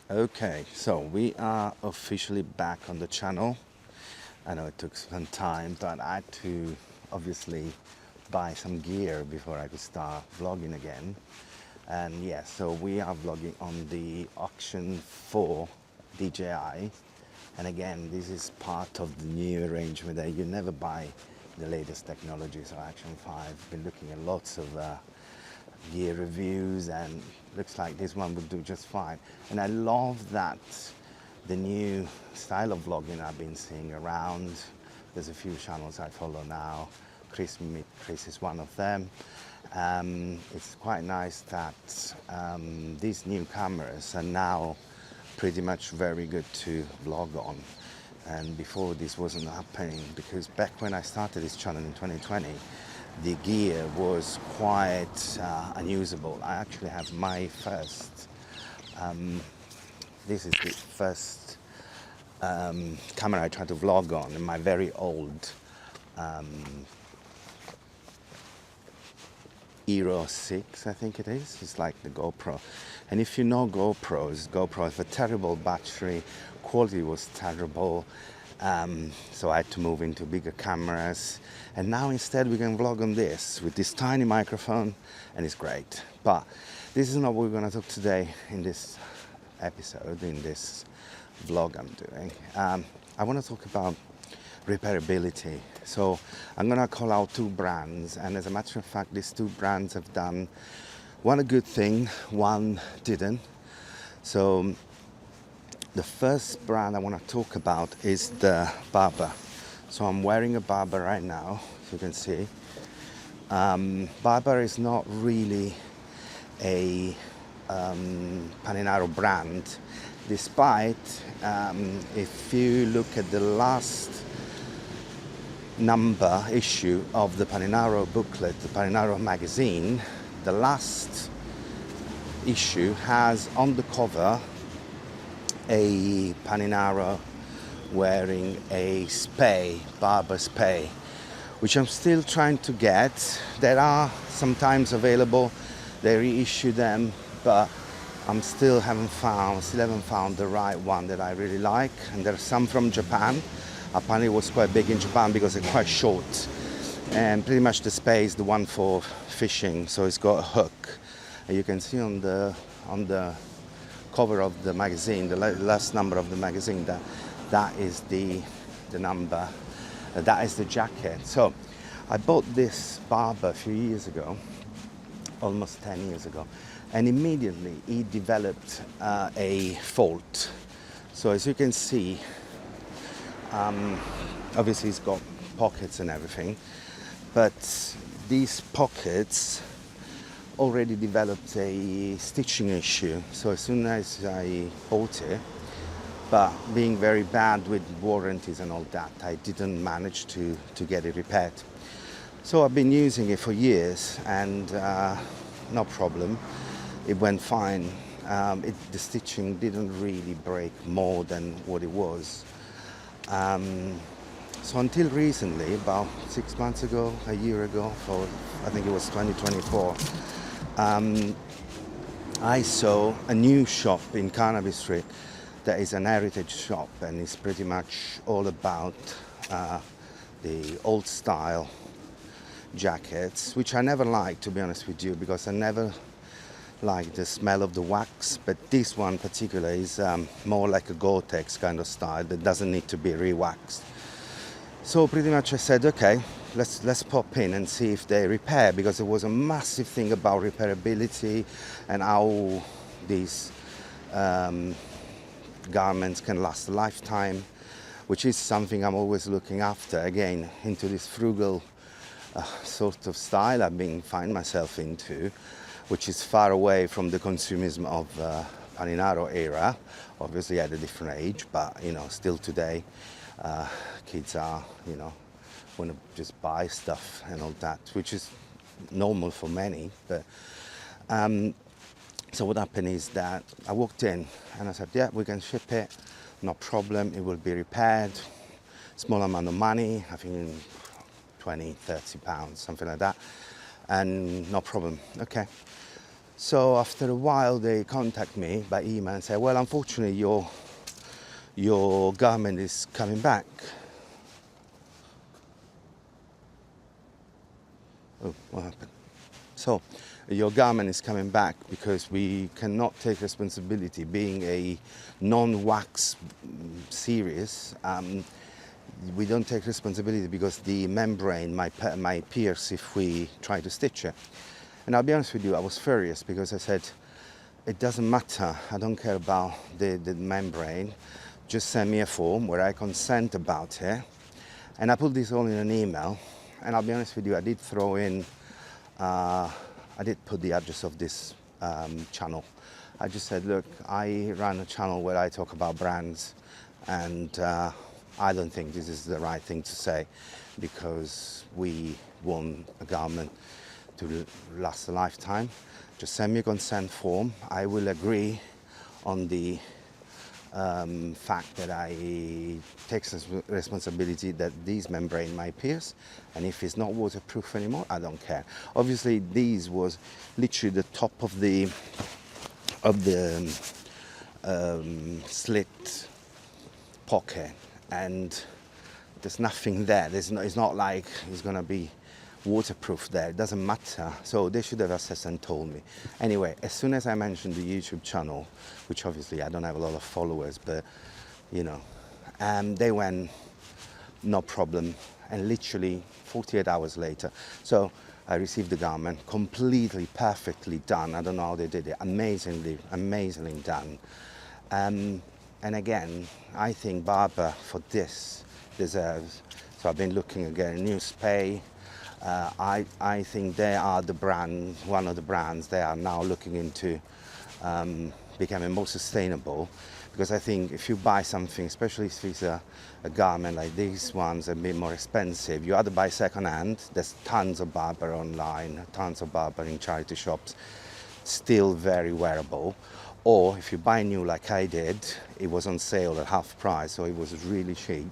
Okay, so we are officially back on the channel. I know it took some time, but I had to obviously buy some gear before I could start vlogging again. And yeah, so we are vlogging on the auction for DJI. And again, this is part of the new arrangement that you never buy the latest technologies of Action 5. Been looking at lots of gear reviews and looks like this one would do just fine. And I love that the new style of vlogging I've been seeing around. There's a few channels I follow now. Chris is one of them. It's quite nice that these new cameras are now pretty much very good to vlog on. And before this wasn't happening, because back when I started this channel in 2020, the gear was quite unusable. I actually have my first, this is the first camera I tried to vlog on, in my very old Hero 6, I think it is. It's like the GoPro. And if you know GoPro have a terrible battery, quality was terrible. So I had to move into bigger cameras. And now instead we can vlog on this with this tiny microphone, and it's great. But this is not what we're going to talk today in this episode, in this vlog I'm doing. I want to talk about repairability. So I'm going to call out two brands, and as a matter of fact, these two brands have done one a good thing, one didn't. So the first brand I want to talk about is the Barber. So I'm wearing a Barber right now, as you can see. Barber is not really a Paninaro brand, despite if you look at the last issue of the Paninaro booklet, the Paninaro magazine, the last issue has on the cover a Paninaro wearing a spay, Barber spay, which I'm still trying to get. There are sometimes available, they reissue them, but I still haven't found the right one that I really like. And there are some from Japan. Apparently it was quite big in Japan because it's quite short, and pretty much the spay is the one for fishing, so it's got a hook. And you can see on the cover of the magazine, the last number of the magazine, that is the number, that is the jacket. So I bought this Barber a few years ago, almost 10 years ago, and immediately it developed a fault. So as you can see, obviously it's got pockets and everything, but these pockets already developed a stitching issue. So as soon as I bought it, but being very bad with warranties and all that, I didn't manage to get it repaired. So I've been using it for years, and no problem, it went fine. The stitching didn't really break more than what it was. So until recently, about 6 months ago, a year ago, I think it was 2024, I saw a new shop in Carnaby Street that is an heritage shop, and it's pretty much all about the old style jackets, which I never liked, to be honest with you, because I never liked the smell of the wax. But this one particular is more like a Gore-Tex kind of style that doesn't need to be re-waxed. So pretty much I said, okay, let's pop in and see if they repair, because there was a massive thing about repairability and how these garments can last a lifetime, which is something I'm always looking after, again, into this frugal sort of style find myself into, which is far away from the consumerism of Paninaro era. Obviously at a different age, but still today kids are, want to just buy stuff and all that, which is normal for many. But so what happened is that I walked in and I said, yeah, we can ship it, no problem, it will be repaired, small amount of money, I think 20, 30 pounds, something like that, and no problem. Okay. So after a while, they contact me by email and say, well, unfortunately, your garment is coming back. Oh, what happened? So your garment is coming back because we cannot take responsibility. Being a non-wax series, we don't take responsibility because the membrane might pierce if we try to stitch it. And I'll be honest with you, I was furious because I said, it doesn't matter, I don't care about the membrane, just send me a form where I consent about it. And I put this all in an email, and I'll be honest with you, I did throw in, I did put the address of this channel. I just said, look, I run a channel where I talk about brands, and I don't think this is the right thing to say, because we want a garment to last a lifetime. Just send me a consent form. I will agree on the fact that I take responsibility that this membrane might pierce, and if it's not waterproof anymore, I don't care. Obviously, these was literally the top of the slit pocket, and there's nothing there. It's not like it's gonna be waterproof there. It doesn't matter. So they should have assessed and told me. Anyway, as soon as I mentioned the YouTube channel, which obviously I don't have a lot of followers, but you know, they went, no problem. And literally 48 hours later, so I received the garment completely, perfectly done. I don't know how they did it. Amazingly done. And again, I think Barber for this deserves. So I've been looking again, new Spay. I think they are the brand, one of the brands they are now looking into becoming more sustainable, because I think if you buy something, especially if it's a garment like these ones, a bit more expensive, you either buy second hand. There's tons of Barber online, tons of Barber in charity shops, still very wearable. Or if you buy new like I did, it was on sale at half price, so it was really cheap.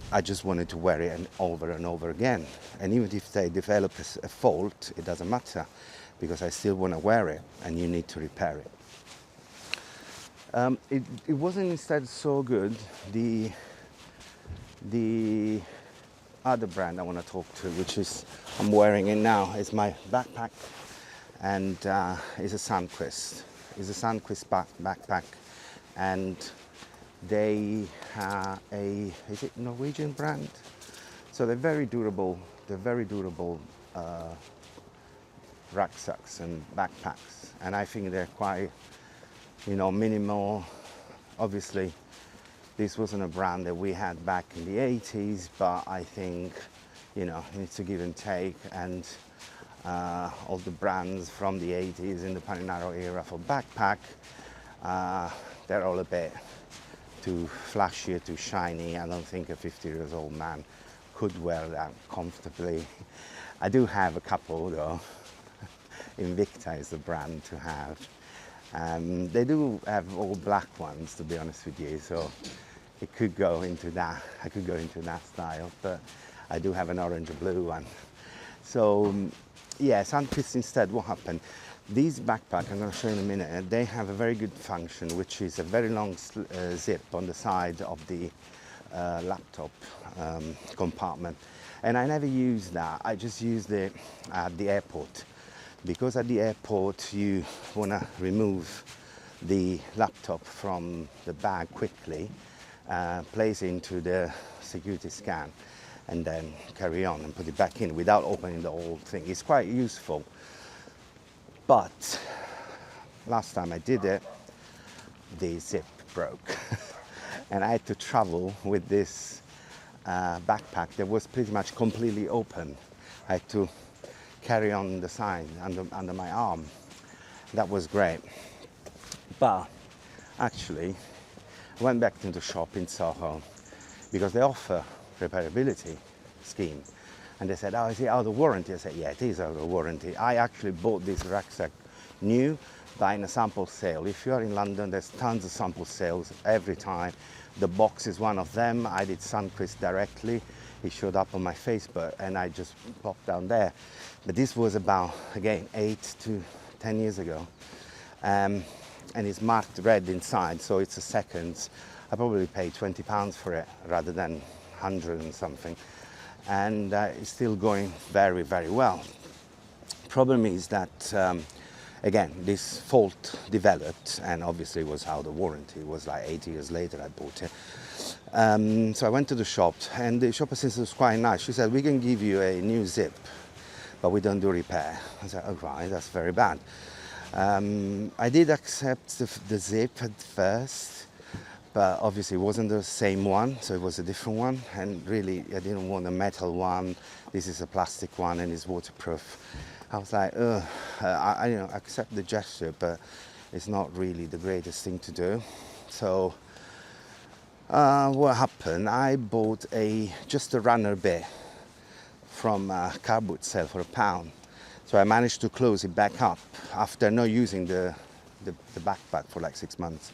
I just wanted to wear it and over again. And even if they develop a fault, it doesn't matter, because I still want to wear it, and you need to repair it. It wasn't instead so good. The other brand I want to talk to, which is, I'm wearing it now, is my backpack, and it's a Sunquist. It's a Sunquist backpack, and they are is it Norwegian brand? So they're very durable. They're very durable rucksacks and backpacks, and I think they're quite, minimal. Obviously, this wasn't a brand that we had back in the 80s, but I think, it needs to give and take, and all the brands from the 80s in the Paninaro era for backpack, they're all a bit too flashy, too shiny. I don't think a 50-year-old man could wear that comfortably. I do have a couple though. Invicta is the brand to have. They do have all black ones, to be honest with you, so it could go into that. I could go into that style, but I do have an orange or blue one. So yeah, Sunquist instead, what happened? These backpack, I'm going to show you in a minute, they have a very good function, which is a very long zip on the side of the laptop compartment. And I never use that. I just use it at the airport, because at the airport you want to remove the laptop from the bag quickly, place it into the security scan, and then carry on and put it back in without opening the whole thing. It's quite useful. But last time I did it, the zip broke. And I had to travel with this backpack that was pretty much completely open. I had to carry on the side under my arm. That was great. But actually, I went back to the shop in Soho, because they offer reparability scheme. And they said, oh, is it out of warranty? I said, yeah, it is out of warranty. I actually bought this rucksack new, buying a sample sale. If you are in London, there's tons of sample sales every time. The box is one of them. I did Sunquist directly. he showed up on my Facebook and I just popped down there. But this was about, again, 8 to 10 years ago. And it's marked red inside, so it's a seconds. I probably paid £20 for it rather than 100 and something. And it's still going very, very well. Problem is that, again, this fault developed and obviously it was out of warranty. It was like 8 years later I bought it. So I went to the shop and the shop assistant was quite nice. She said, we can give you a new zip, but we don't do repair. I said, oh right, that's very bad. I did accept the zip at first, but obviously it wasn't the same one, so it was a different one. And really, I didn't want a metal one. This is a plastic one and it's waterproof. I was like, ugh, I accept the gesture, but it's not really the greatest thing to do. So what happened? I bought just a runner bit from a car boot sale for £1. So I managed to close it back up after not using the backpack for like 6 months.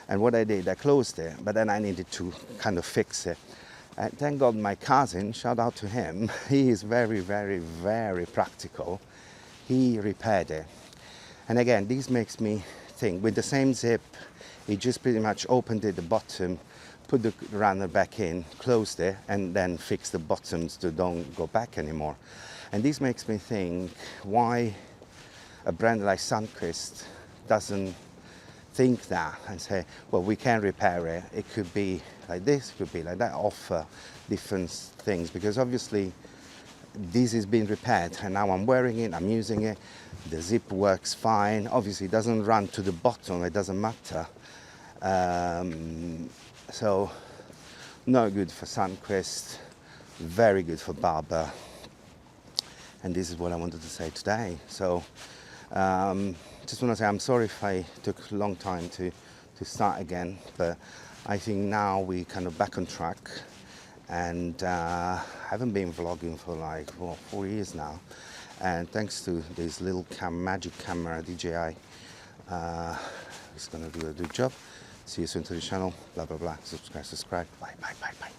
And what I did, I closed it, but then I needed to kind of fix it. And thank God my cousin, shout out to him, he is very, very, very practical. He repaired it. And again, this makes me think, with the same zip, he just pretty much opened it, the bottom, put the runner back in, closed it, and then fixed the bottoms to don't go back anymore. And this makes me think why a brand like Sunquist doesn't think that and say, well, we can repair it. It could be like this, it could be like that, offer different things. Because obviously this is being repaired and now I'm wearing it, I'm using it, the zip works fine. Obviously it doesn't run to the bottom, it doesn't matter. So not good for Sunquist, very good for Barber. And this is what I wanted to say today. So just want to say I'm sorry if I took a long time to start again, but I think now we kind of back on track. And I haven't been vlogging for like 4 years now. And thanks to this little magic camera, DJI, it's gonna do a good job. See you soon to the channel, blah, blah, blah. Subscribe. Bye, bye, bye, bye.